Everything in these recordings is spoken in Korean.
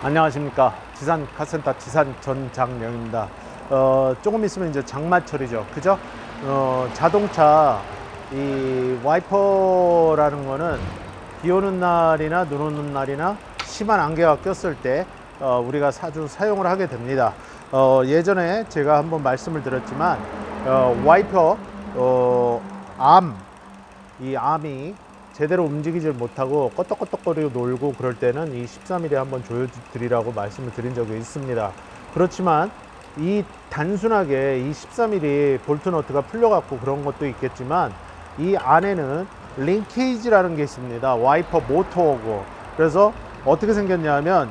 안녕하십니까. 지산 카센터 지산 전장명입니다. 조금 있으면 이제 장마철이죠. 그죠? 자동차 이 와이퍼라는 거는 비 오는 날이나 눈 오는 날이나 심한 안개가 꼈을 때 우리가 자주 사용을 하게 됩니다. 예전에 제가 한번 말씀을 드렸지만 와이퍼 이 암이 제대로 움직이질 못하고 껐덕껐덕거리고 놀고 그럴 때는 이 13mm 한번 조여드리라고 말씀을 드린 적이 있습니다. 그렇지만 이 단순하게 이 13mm 볼트 너트가 풀려갖고 그런 것도 있겠지만 이 안에는 링케이지라는 게 있습니다. 와이퍼 모터고. 그래서 어떻게 생겼냐면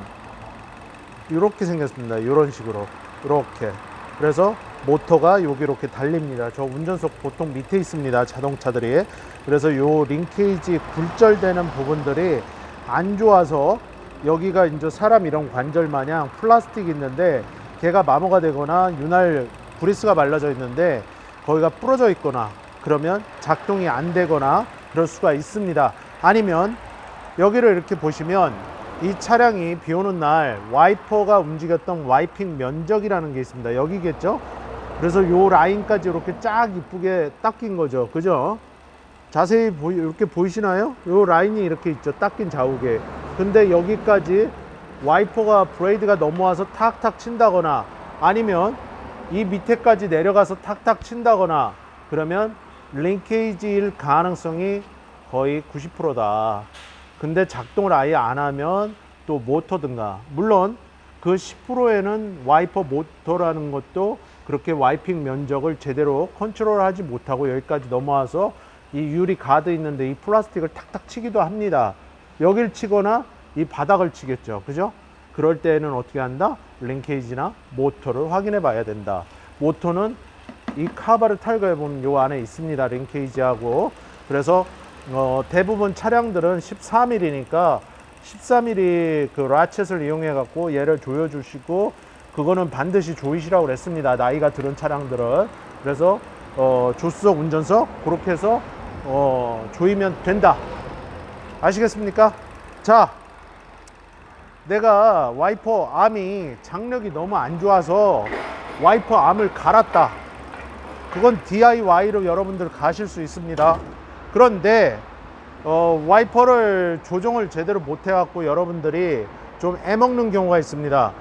이렇게 생겼습니다. 이런 식으로 이렇게. 그래서 모터가 여기 이렇게 달립니다. 저 운전석 보통 밑에 있습니다. 자동차들이. 그래서 요 링케이지 굴절되는 부분들이 안 좋아서 여기가 이제 사람 이런 관절 마냥 플라스틱이 있는데 걔가 마모가 되거나 윤활 브리스가 말라져 있는데 거기가 부러져 있거나 그러면 작동이 안 되거나 그럴 수가 있습니다. 아니면 여기를 이렇게 보시면 이 차량이 비 오는 날 와이퍼가 움직였던 와이핑 면적이라는 게 있습니다. 여기겠죠? 그래서 요 라인까지 이렇게 쫙 이쁘게 닦인 거죠. 그죠? 자세히 이렇게 보이시나요? 요 라인이 이렇게 있죠. 닦인 자국에. 근데 여기까지 와이퍼가 브레이드가 넘어와서 탁탁 친다거나 아니면 이 밑에까지 내려가서 탁탁 친다거나 그러면 링케이지일 가능성이 거의 90%다. 근데 작동을 아예 안 하면 또 모터든가, 물론 그 10%에는 와이퍼 모터라는 것도 그렇게 와이핑 면적을 제대로 컨트롤 하지 못하고 여기까지 넘어와서 이 유리 가드 있는데 이 플라스틱을 탁탁 치기도 합니다. 여길 치거나 이 바닥을 치겠죠. 그죠? 그럴 때는 어떻게 한다? 링케이지나 모터를 확인해 봐야 된다. 모터는 이 카바를 탈거해 보면 요 안에 있습니다. 링케이지하고. 그래서 대부분 차량들은 14mm니까 14mm 그 라쳇을 이용해 갖고 얘를 조여 주시고 그거는 반드시 조이시라고 그랬습니다. 나이가 들은 차량들은. 그래서 조수석, 운전석 그렇게 해서 조이면 된다. 아시겠습니까? 자, 내가 와이퍼 암이 장력이 너무 안 좋아서 와이퍼 암을 갈았다. 그건 DIY로 여러분들 가실 수 있습니다. 그런데 와이퍼를 조정을 제대로 못 해갖고 여러분들이 좀 애먹는 경우가 있습니다.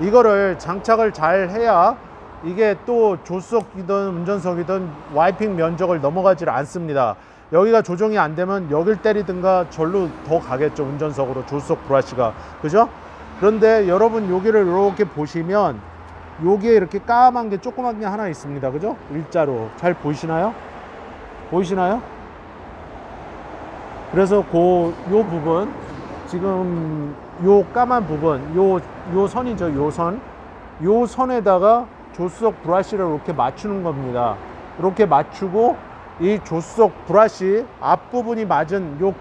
이거를 장착을 잘 해야 이게 또 조수석이든 운전석이든 와이핑 면적을 넘어가질 않습니다. 여기가 조정이 안 되면 여길 때리든가 절로 더 가겠죠. 운전석으로 조수석 브러쉬가. 그죠? 그런데 여러분 여기를 이렇게 보시면 여기에 이렇게 까만 게 조그만 게 하나 있습니다. 그죠? 일자로 잘 보이시나요? 보이시나요? 그래서 요 부분, 지금 요 까만 부분, 요 선이죠. 요 선에다가 조수석 브러쉬를 이렇게 맞추는 겁니다. 이렇게 맞추고 이 조수석 브러쉬 앞부분이 맞은 요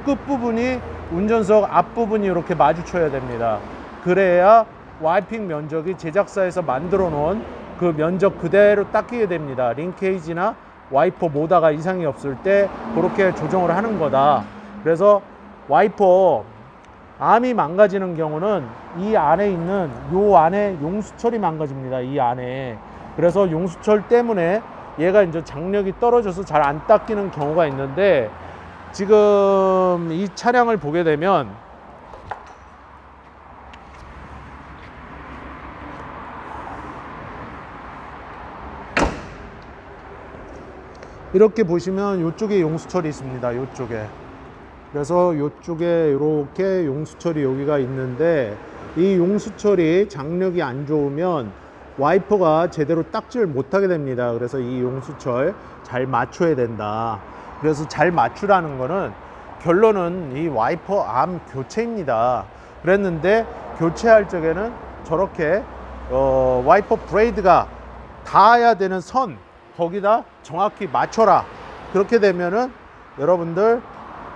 끝부분이 운전석 앞부분이 이렇게 마주쳐야 됩니다. 그래야 와이핑 면적이 제작사에서 만들어 놓은 그 면적 그대로 닦이게 됩니다. 링케이지나 와이퍼 모다가 이상이 없을 때 그렇게 조정을 하는 거다. 그래서 와이퍼 암이 망가지는 경우는 이 안에 있는 요 안에 용수철이 망가집니다. 이 안에. 그래서 용수철 때문에 얘가 이제 장력이 떨어져서 잘 안 닦이는 경우가 있는데 지금 이 차량을 보게 되면 이렇게 보시면 이쪽에 용수철이 있습니다. 이쪽에. 그래서 이쪽에 이렇게 용수철이 여기가 있는데 이 용수철이 장력이 안 좋으면 와이퍼가 제대로 닦지를 못하게 됩니다. 그래서 이 용수철 잘 맞춰야 된다. 그래서 잘 맞추라는 거는 결론은 이 와이퍼 암 교체입니다. 그랬는데 교체할 적에는 저렇게 와이퍼 브레이드가 닿아야 되는 선 거기다 정확히 맞춰라. 그렇게 되면은 여러분들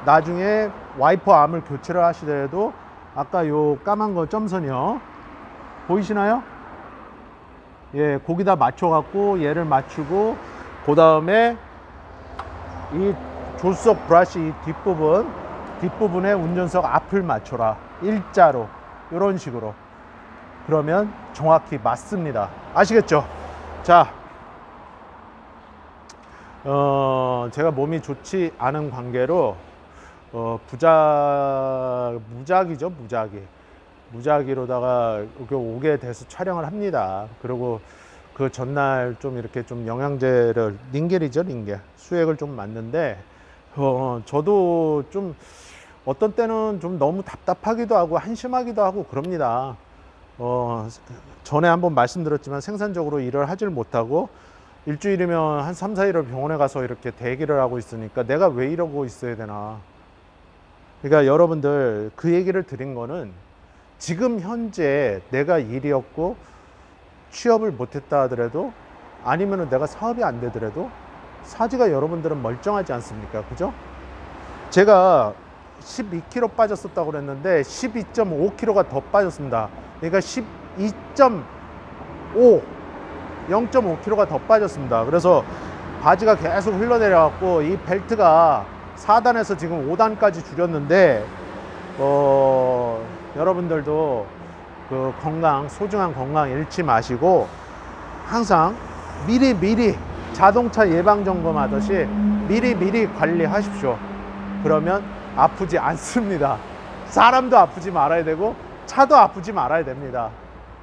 나중에 와이퍼 암을 교체를 하시더라도 아까 요 까만 거 점선이요. 보이시나요? 예, 거기다 맞춰 갖고 얘를 맞추고 그 다음에 이 조수석 브러쉬 뒷부분에 운전석 앞을 맞춰라. 일자로 이런 식으로. 그러면 정확히 맞습니다. 아시겠죠? 자, 제가 몸이 좋지 않은 관계로 무작위죠, 무작위로다가 여기 오게 돼서 촬영을 합니다. 그리고 그 전날 좀 이렇게 좀 영양제를 링겔이죠, 링겔 수액을 좀 맞는데 저도 좀 어떤 때는 좀 너무 답답하기도 하고 한심하기도 하고 그럽니다. 전에 한번 말씀드렸지만 생산적으로 일을 하질 못하고 일주일이면 한 3, 4일을 병원에 가서 이렇게 대기를 하고 있으니까 내가 왜 이러고 있어야 되나. 그러니까 여러분들 그 얘기를 드린 거는 지금 현재 내가 일이 없고 취업을 못했다 하더라도 아니면은 내가 사업이 안 되더라도 사지가 여러분들은 멀쩡하지 않습니까? 그죠? 제가 12kg 빠졌었다고 그랬는데 12.5kg가 더 빠졌습니다. 그러니까 12.5 0.5kg가 더 빠졌습니다. 그래서 바지가 계속 흘러내려 갖고 이 벨트가 4단에서 지금 5단까지 줄였는데 여러분들도 그 건강, 소중한 건강 잃지 마시고 항상 미리 자동차 예방 점검하듯이 미리 관리하십시오. 그러면 아프지 않습니다. 사람도 아프지 말아야 되고 차도 아프지 말아야 됩니다.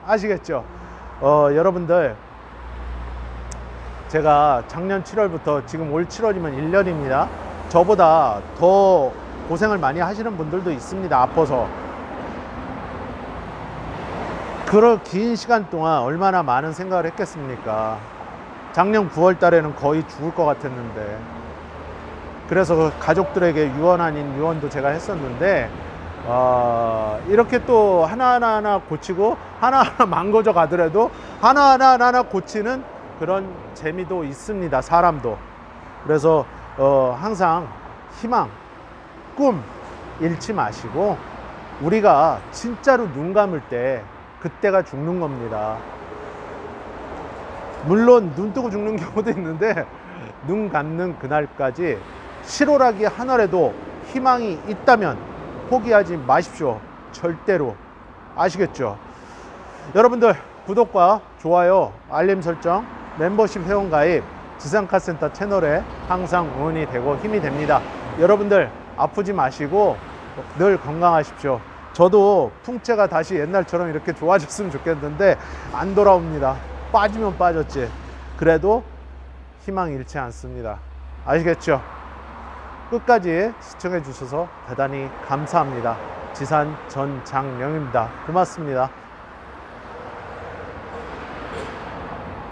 아시겠죠? 여러분들 제가 작년 7월부터 지금 올 7월이면 1년입니다. 저보다 더 고생을 많이 하시는 분들도 있습니다. 아파서. 그런 긴 시간 동안 얼마나 많은 생각을 했겠습니까? 작년 9월 달에는 거의 죽을 것 같았는데, 그래서 그 가족들에게 유언 아닌 유언도 제가 했었는데 이렇게 또 하나하나 고치고 하나하나 망가져 가더라도 하나하나 고치는 그런 재미도 있습니다. 사람도. 그래서 항상 희망, 꿈 잃지 마시고 우리가 진짜로 눈 감을 때 그때가 죽는 겁니다. 물론 눈 뜨고 죽는 경우도 있는데 눈 감는 그날까지 실오라기 하나라도 희망이 있다면 포기하지 마십시오. 절대로. 아시겠죠? 여러분들 구독과 좋아요, 알림 설정, 멤버십 회원가입 지상카센터 채널에 항상 응원이 되고 힘이 됩니다. 여러분들 아프지 마시고 늘 건강하십시오. 저도 풍채가 다시 옛날처럼 이렇게 좋아졌으면 좋겠는데 안 돌아옵니다. 빠지면 빠졌지. 그래도 희망 잃지 않습니다. 아시겠죠? 끝까지 시청해 주셔서 대단히 감사합니다. 지산 전장명입니다. 고맙습니다.